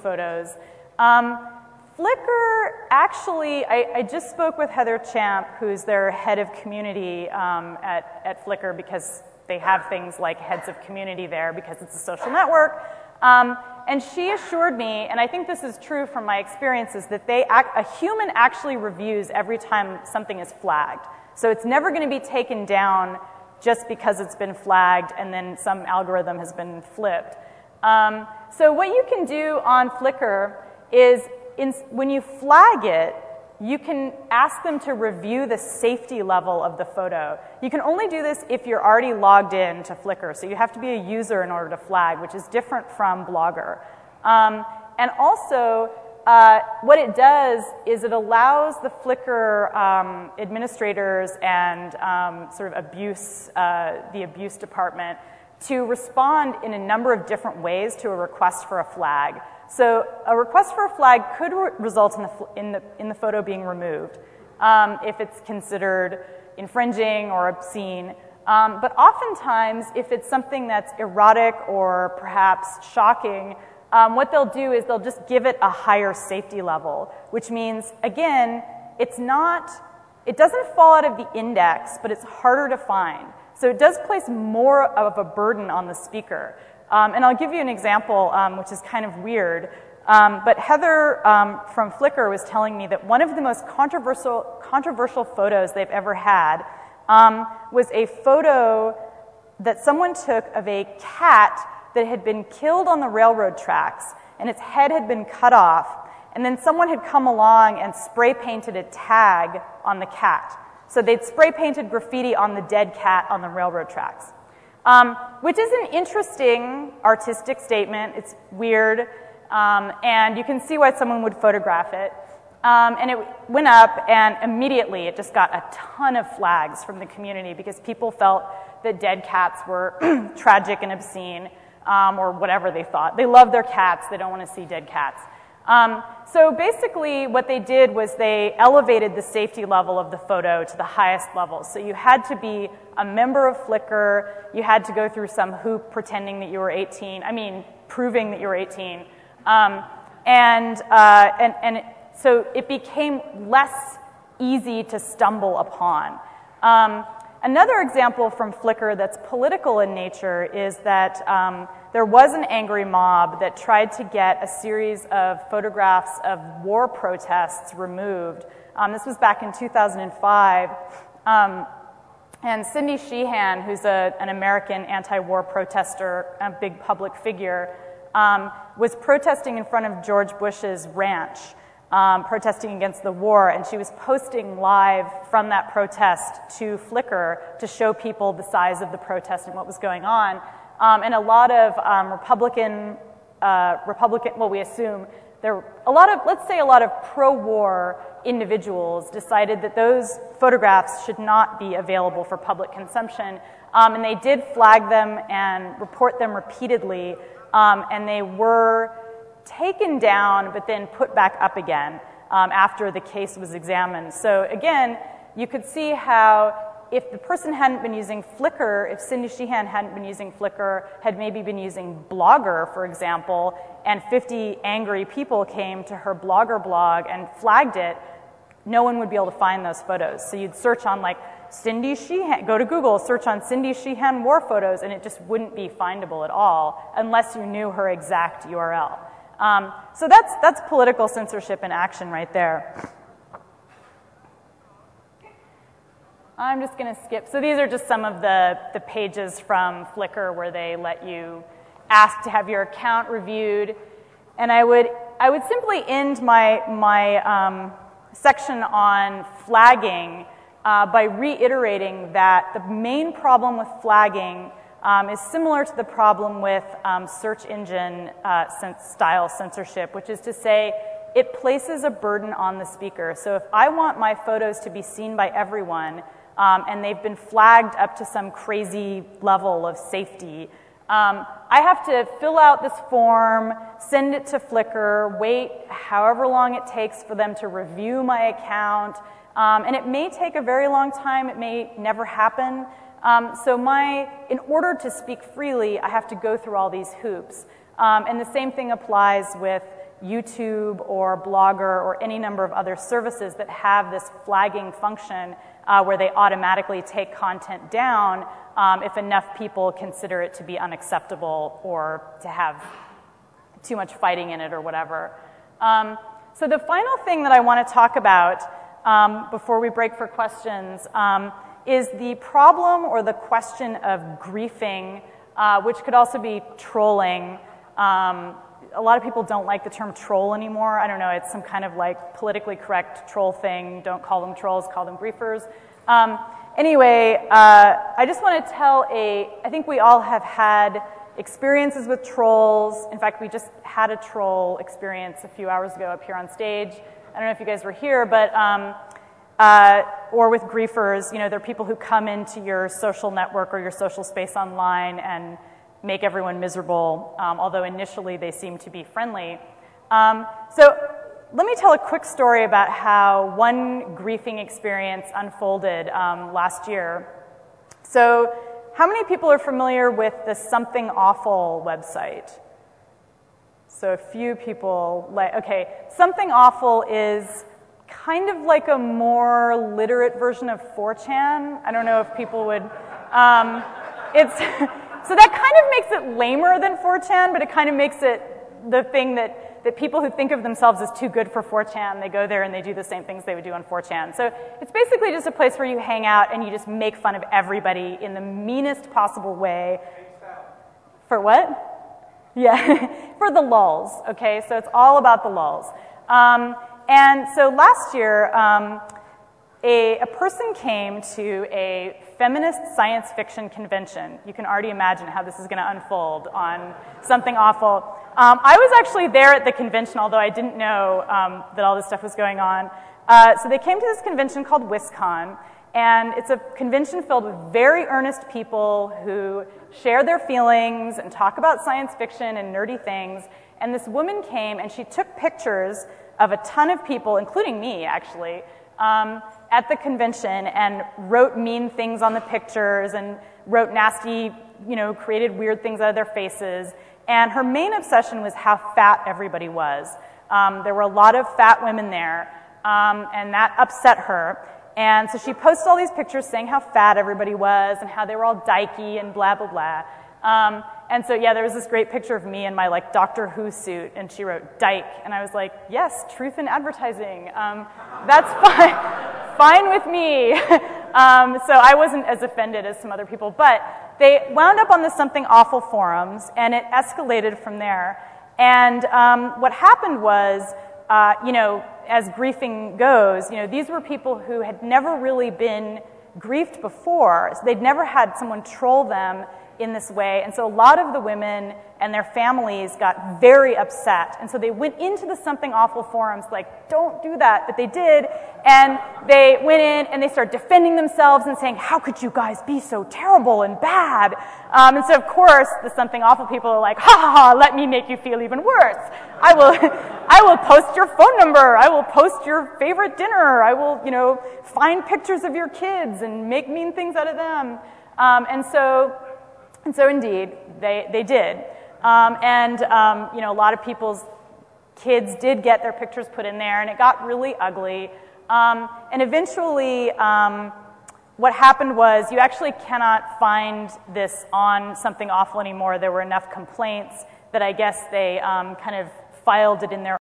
photos. Flickr, actually, I just spoke with Heather Champ, who's their head of community at Flickr, because they have things like heads of community there because it's a social network. And she assured me, and I think this is true from my experiences, that a human actually reviews every time something is flagged. So it's never going to be taken down just because it's been flagged and then some algorithm has been flipped. So what you can do on Flickr is, when you flag it, you can ask them to review the safety level of the photo. You can only do this if you're already logged in to Flickr, so you have to be a user in order to flag, which is different from Blogger. And also, what it does is it allows the Flickr administrators and sort of the abuse department to respond in a number of different ways to a request for a flag. So a request for a flag could result in the photo being removed if it's considered infringing or obscene. But oftentimes, if it's something that's erotic or perhaps shocking, what they'll do is they'll just give it a higher safety level, which means, again, it doesn't fall out of the index, but it's harder to find. So it does place more of a burden on the speaker. And I'll give you an example, which is kind of weird. But Heather from Flickr was telling me that one of the most controversial photos they've ever had was a photo that someone took of a cat that had been killed on the railroad tracks, and its head had been cut off, and then someone had come along and spray painted a tag on the cat. So they'd spray painted graffiti on the dead cat on the railroad tracks. Which is an interesting artistic statement. It's weird, and you can see why someone would photograph it. And it went up, and immediately it just got a ton of flags from the community because people felt that dead cats were tragic and obscene, or whatever they thought. They love their cats. They don't want to see dead cats. So basically what they did was they elevated the safety level of the photo to the highest level. So you had to be a member of Flickr, you had to go through some hoop pretending that you were 18, proving that you were 18. So it became less easy to stumble upon. Another example from Flickr that's political in nature is that there was an angry mob that tried to get a series of photographs of war protests removed. This was back in 2005. And Cindy Sheehan, who's an American anti-war protester, a big public figure, was protesting in front of George Bush's ranch, protesting against the war, and she was posting live from that protest to Flickr to show people the size of the protest and what was going on. And a lot of well, we assume there were a lot of pro-war individuals decided that those photographs should not be available for public consumption, and they did flag them and report them repeatedly, and they were taken down but then put back up again after the case was examined. So again, you could see how if the person hadn't been using Flickr, if Cindy Sheehan hadn't been using Flickr, had maybe been using Blogger, for example, and 50 angry people came to her Blogger blog and flagged it, no one would be able to find those photos. So you'd search on like Cindy Sheehan, go to Google, search on Cindy Sheehan war photos, and it just wouldn't be findable at all unless you knew her exact URL. So that's political censorship in action right there. I'm just going to skip. So these are just some of the pages from Flickr where they let you ask to have your account reviewed. And I would simply end my section on flagging by reiterating that the main problem with flagging is similar to the problem with search engine style censorship, which is to say it places a burden on the speaker. So if I want my photos to be seen by everyone, and they've been flagged up to some crazy level of safety, I have to fill out this form, send it to Flickr, wait however long it takes for them to review my account, and it may take a very long time, it may never happen. So in order to speak freely, I have to go through all these hoops. And the same thing applies with YouTube or Blogger or any number of other services that have this flagging function where they automatically take content down if enough people consider it to be unacceptable or to have too much fighting in it or whatever. So the final thing that I want to talk about before we break for questions is the problem or the question of griefing, which could also be trolling. A lot of people don't like the term troll anymore. I don't know, it's some kind of like politically correct troll thing. Don't call them trolls, call them griefers. Anyway, I just want to tell I think we all have had experiences with trolls. In fact, we just had a troll experience a few hours ago up here on stage. I don't know if you guys were here, but, or with griefers, you know, they're people who come into your social network or your social space online and make everyone miserable, although initially they seem to be friendly. So let me tell a quick story about how one griefing experience unfolded last year. So how many people are familiar with the Something Awful website? So a few people, okay, Something Awful is kind of like a more literate version of 4chan. I don't know if people would, so that kind of makes it lamer than 4chan, but it kind of makes it the thing that people who think of themselves as too good for 4chan, they go there and they do the same things they would do on 4chan. So it's basically just a place where you hang out and you just make fun of everybody in the meanest possible way. For what? Yeah, for the lulz, okay? So it's all about the lulz. And so last year, a person came to a feminist science fiction convention. You can already imagine how this is going to unfold on Something Awful. I was actually there at the convention, although I didn't know that all this stuff was going on. So they came to this convention called WisCon, and it's a convention filled with very earnest people who share their feelings and talk about science fiction and nerdy things. And this woman came and she took pictures of a ton of people, including me actually, at the convention and wrote mean things on the pictures and wrote nasty, you know, created weird things out of their faces. And her main obsession was how fat everybody was. There were a lot of fat women there, and that upset her. And so she posted all these pictures saying how fat everybody was and how they were all dykey and blah, blah, blah. And so, yeah, there was this great picture of me in my, like, Doctor Who suit, and she wrote dyke. And I was like, yes, truth in advertising. That's fine with me. So I wasn't as offended as some other people. But they wound up on the Something Awful forums, and it escalated from there. And what happened was, you know, as griefing goes, you know, these were people who had never really been griefed before. So they'd never had someone troll them in this way, and so a lot of the women and their families got very upset, and so they went into the Something Awful forums like, don't do that, but they did, and they went in and they started defending themselves and saying, how could you guys be so terrible and bad? And so of course the Something Awful people are like, ha ha ha, let me make you feel even worse. I will post your phone number, I will post your favorite dinner, I will, you know, find pictures of your kids and make mean things out of them. And so indeed, they did. You know, a lot of people's kids did get their pictures put in there, and it got really ugly. And eventually, what happened was you actually cannot find this on Something Awful anymore. There were enough complaints that I guess they kind of filed it in their